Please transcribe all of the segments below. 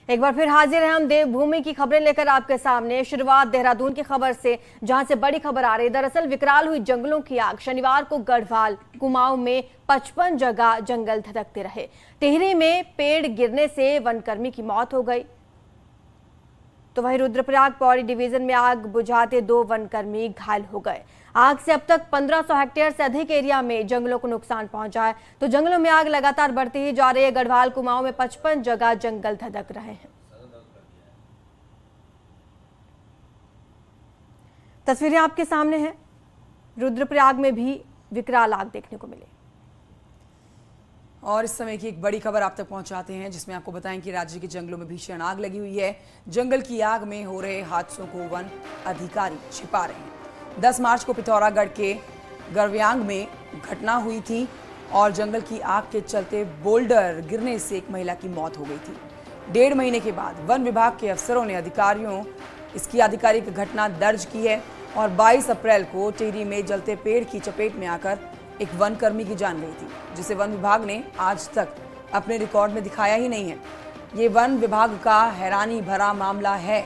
एक बार फिर हाजिर हैं हम देवभूमि की खबरें लेकर आपके सामने। शुरुआत देहरादून की खबर से, जहां से बड़ी खबर आ रही है। दरअसल विकराल हुई जंगलों की आग। शनिवार को गढ़वाल कुमाऊं में 55 जगह जंगल धधकते रहे। टिहरी में पेड़ गिरने से वनकर्मी की मौत हो गई। तो वहीं रुद्रप्रयाग पौड़ी डिवीजन में आग बुझाते 2 वनकर्मी घायल हो गए। आग से अब तक 1500 हेक्टेयर से अधिक एरिया में जंगलों को नुकसान पहुंचा है। तो जंगलों में आग लगातार बढ़ती ही जा रही है। गढ़वाल कुमाऊं में 55 जगह जंगल धधक रहे हैं। तस्वीरें आपके सामने हैं। रुद्रप्रयाग में भी विकराल आग देखने को मिली। और इस समय की एक बड़ी खबर आप तक पहुंचाते हैं, जिसमें आपको बताएं कि राज्य के जंगलों में भीषण आग लगी हुई है। जंगल की आग में हो रहे हादसों को वन अधिकारी छिपा रहे हैं। 10 मार्च को पिथौरागढ़ के गरव्यांग में घटना हुई थी और जंगल की आग के चलते बोल्डर गिरने से एक महिला की मौत हो गई थी। 1.5 महीने के बाद वन विभाग के अफसरों ने इसकी आधिकारिक घटना दर्ज की है और 22 अप्रैल को टिहरी में जलते पेड़ की चपेट में आकर एक वनकर्मी की जान गई थी, जिसे वन विभाग ने आज तक अपने रिकॉर्ड में दिखाया ही नहीं है। ये वन विभाग का हैरानी भरा मामला है।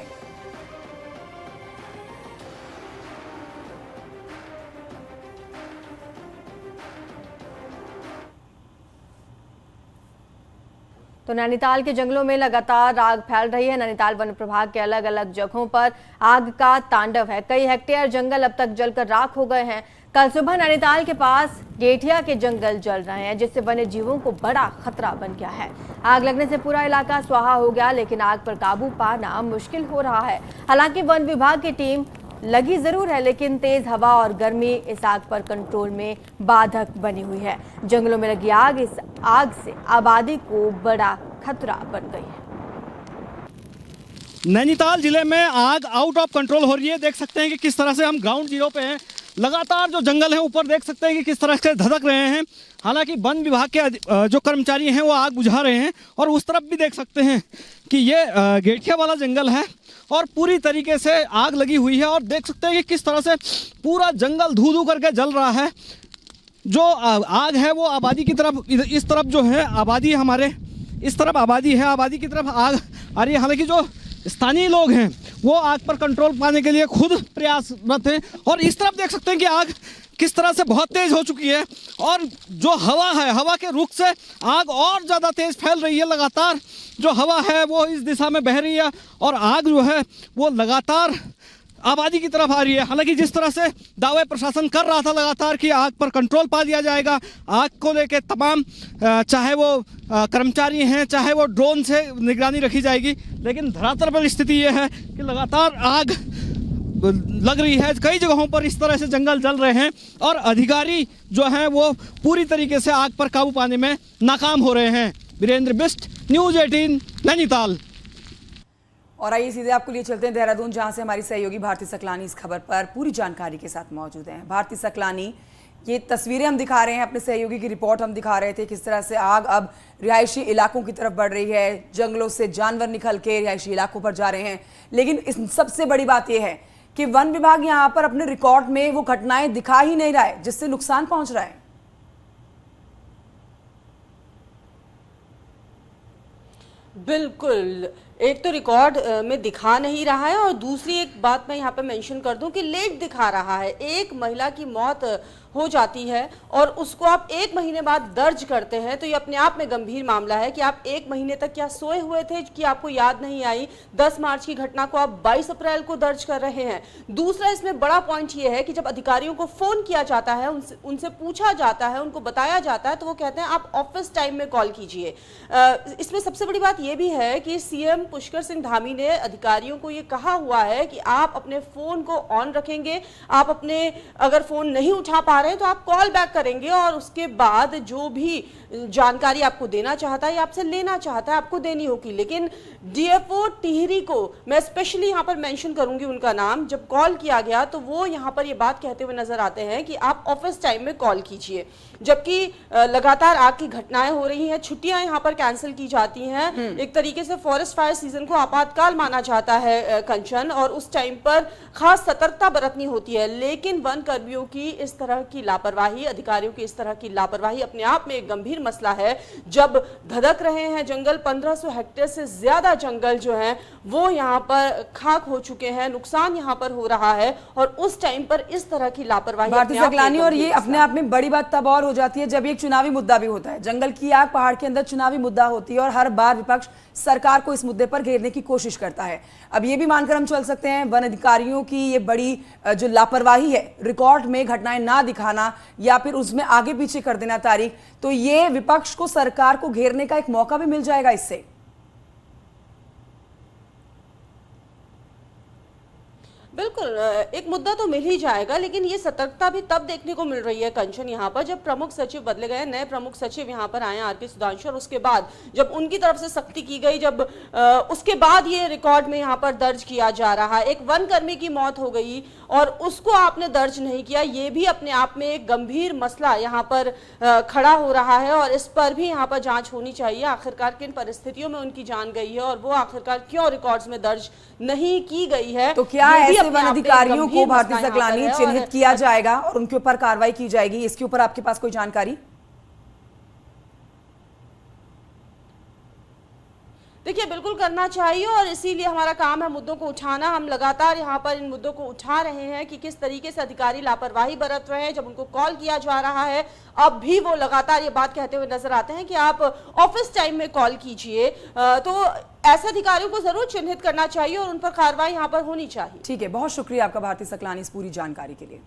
तो नैनीताल के जंगलों में लगातार आग फैल रही है। नैनीताल वन प्रभाग के अलग अलग जगहों पर आग का तांडव है। कई हेक्टेयर जंगल अब तक जलकर राख हो गए हैं। कल सुबह नैनीताल के पास गेठिया के जंगल जल रहे हैं, जिससे वन्य जीवों को बड़ा खतरा बन गया है। आग लगने से पूरा इलाका स्वाहा हो गया, लेकिन आग पर काबू पाना मुश्किल हो रहा है। हालांकि वन विभाग की टीम लगी जरूर है, लेकिन तेज हवा और गर्मी इस आग पर कंट्रोल में बाधक बनी हुई है। जंगलों में लगी आग, इस आग से आबादी को बड़ा खतरा बन गई है। नैनीताल जिले में आग आउट ऑफ कंट्रोल हो रही है। देख सकते हैं कि किस तरह से हम ग्राउंड जीरो पे हैं। लगातार जो जंगल है ऊपर देख सकते हैं कि किस तरह से धधक रहे हैं। हालांकि वन विभाग के जो कर्मचारी हैं वो आग बुझा रहे हैं। और उस तरफ भी देख सकते हैं कि ये गेठिया वाला जंगल है और पूरी तरीके से आग लगी हुई है। और देख सकते हैं कि किस तरह से पूरा जंगल धू धू करके जल रहा है। जो आग है वो आबादी की तरफ, इस तरफ जो है आबादी, हमारे इस तरफ आबादी है, आबादी की तरफ आग आ रही है। हालांकि जो स्थानीय लोग हैं वो आग पर कंट्रोल पाने के लिए खुद प्रयासरत हैं। और इस तरफ देख सकते हैं कि आग किस तरह से बहुत तेज हो चुकी है और जो हवा है, हवा के रुख से आग और ज़्यादा तेज फैल रही है। लगातार जो हवा है वो इस दिशा में बह रही है और आग जो है वो लगातार आबादी की तरफ आ रही है। हालांकि जिस तरह से दावे प्रशासन कर रहा था लगातार कि आग पर कंट्रोल पा लिया जाएगा, आग को लेकर तमाम चाहे वो कर्मचारी हैं, चाहे वो ड्रोन से निगरानी रखी जाएगी, लेकिन धरातल पर स्थिति ये है कि लगातार आग लग रही है। कई जगहों पर इस तरह से जंगल जल रहे हैं और अधिकारी जो हैं वो पूरी तरीके से आग पर काबू पाने में नाकाम हो रहे हैं। वीरेंद्र बिष्ट, न्यूज़ 18 नैनीताल। और आइए सीधे आपको लिए चलते हैं देहरादून, जहां से हमारी सहयोगी भारती सकलानी इस खबर पर पूरी जानकारी के साथ मौजूद हैं। भारती सकलानी, ये तस्वीरें हम दिखा रहे हैं, अपने सहयोगी की रिपोर्ट हम दिखा रहे थे किस तरह से आग अब रिहायशी इलाकों की तरफ बढ़ रही है। जंगलों से जानवर निकल के रिहायशी इलाकों पर जा रहे हैं। लेकिन इस सबसे बड़ी बात यह है कि वन विभाग यहाँ पर अपने रिकॉर्ड में वो घटनाएं दिखा ही नहीं रहा है जिससे नुकसान पहुंच रहा है। बिल्कुल, एक तो रिकॉर्ड में दिखा नहीं रहा है और दूसरी एक बात मैं यहाँ पे मेंशन कर दूं कि लेट दिखा रहा है। एक महिला की मौत हो जाती है और उसको आप 1 महीने बाद दर्ज करते हैं, तो ये अपने आप में गंभीर मामला है कि आप 1 महीने तक क्या सोए हुए थे कि आपको याद नहीं आई। 10 मार्च की घटना को आप 22 अप्रैल को दर्ज कर रहे हैं। दूसरा इसमें बड़ा पॉइंट ये है कि जब अधिकारियों को फोन किया जाता है, उनसे पूछा जाता है, उनको बताया जाता है, तो वो कहते हैं आप ऑफिस टाइम में कॉल कीजिए। इसमें सबसे बड़ी बात यह भी है कि सीएम पुष्कर सिंह धामी ने अधिकारियों को ये कहा हुआ है कि आप अपने फोन को ऑन रखेंगे, आप अपने अगर फोन नहीं उठा पा रहे हैं तो आप कॉल बैक करेंगे और उसके बाद जो भी जानकारी आपको देना चाहता है या आपसे लेना चाहता है आपको देनी होगी। लेकिन डीएफओ टिहरी को मैं स्पेशली यहाँ पर मेंशन करूंगी उनका नाम, जब कॉल किया गया तो वो यहाँ पर ये बात कहते हुए नजर आते हैं कि आप ऑफिस टाइम में कॉल कीजिए। जबकि लगातार आग की घटनाएं हो रही हैं, छुट्टियां यहाँ पर कैंसिल की जाती हैं। एक तरीके से फॉरेस्ट फायर सीजन को आपातकाल माना जाता है कंचन, और उस टाइम पर खास सतर्कता बरतनी होती है। लेकिन वन कर्मियों की इस तरह की लापरवाही, अधिकारियों की इस तरह की लापरवाही अपने आप में एक गंभीर मसला है। जब धधक रहे हैं जंगल, 1500 हेक्टेयर से ज्यादा जंगल जो है वो यहाँ पर खाक हो चुके हैं, नुकसान यहाँ पर हो रहा है, और उस टाइम पर इस तरह की लापरवाही भारती सकलानी, और ये अपने आप में बड़ी बात तब और हो जाती है जब एक चुनावी मुद्दा भी होता है। जंगल की आग पहाड़ के अंदर चुनावी मुद्दा होती है और हर बार विपक्ष सरकार को इस मुद्दे पर घेरने की कोशिश करता है। अब ये भी मानकर हम चल सकते हैं वन अधिकारियों की ये बड़ी जो लापरवाही है, रिकॉर्ड में घटनाएं ना दिखाना या फिर उसमें आगे पीछे कर देना तारीख, तो ये विपक्ष को सरकार को घेरने का एक मौका भी मिल जाएगा इससे। बिल्कुल, एक मुद्दा तो मिल ही जाएगा, लेकिन ये सतर्कता भी तब देखने को मिल रही है कंचन यहाँ पर जब प्रमुख सचिव बदले गए, नए प्रमुख सचिव यहाँ पर आए आर.के. सुधांशु, और उसके बाद जब उनकी तरफ से सख्ती की गई, जब उसके बाद ये रिकॉर्ड में यहाँ पर दर्ज किया जा रहा है। एक वन कर्मी की मौत हो गई और उसको आपने दर्ज नहीं किया, ये भी अपने आप में एक गंभीर मसला यहाँ पर खड़ा हो रहा है, और इस पर भी यहाँ पर जांच होनी चाहिए। आखिरकार किन परिस्थितियों में उनकी जान गई है और वो आखिरकार क्यों रिकॉर्ड्स में दर्ज नहीं की गई है। तो क्या ऐसे वन अधिकारियों को भारती सकलानी चिन्हित किया जाएगा और उनके ऊपर कार्रवाई की जाएगी? इसके ऊपर आपके पास कोई जानकारी? देखिए, बिल्कुल करना चाहिए, और इसीलिए हमारा काम है मुद्दों को उठाना। हम लगातार यहाँ पर इन मुद्दों को उठा रहे हैं कि किस तरीके से अधिकारी लापरवाही बरत रहे हैं। जब उनको कॉल किया जा रहा है, अब भी वो लगातार ये बात कहते हुए नजर आते हैं कि आप ऑफिस टाइम में कॉल कीजिए। तो ऐसे अधिकारियों को जरूर चिन्हित करना चाहिए और उन पर कार्रवाई यहाँ पर होनी चाहिए। ठीक है, बहुत शुक्रिया आपका भारती सकलानी इस पूरी जानकारी के लिए।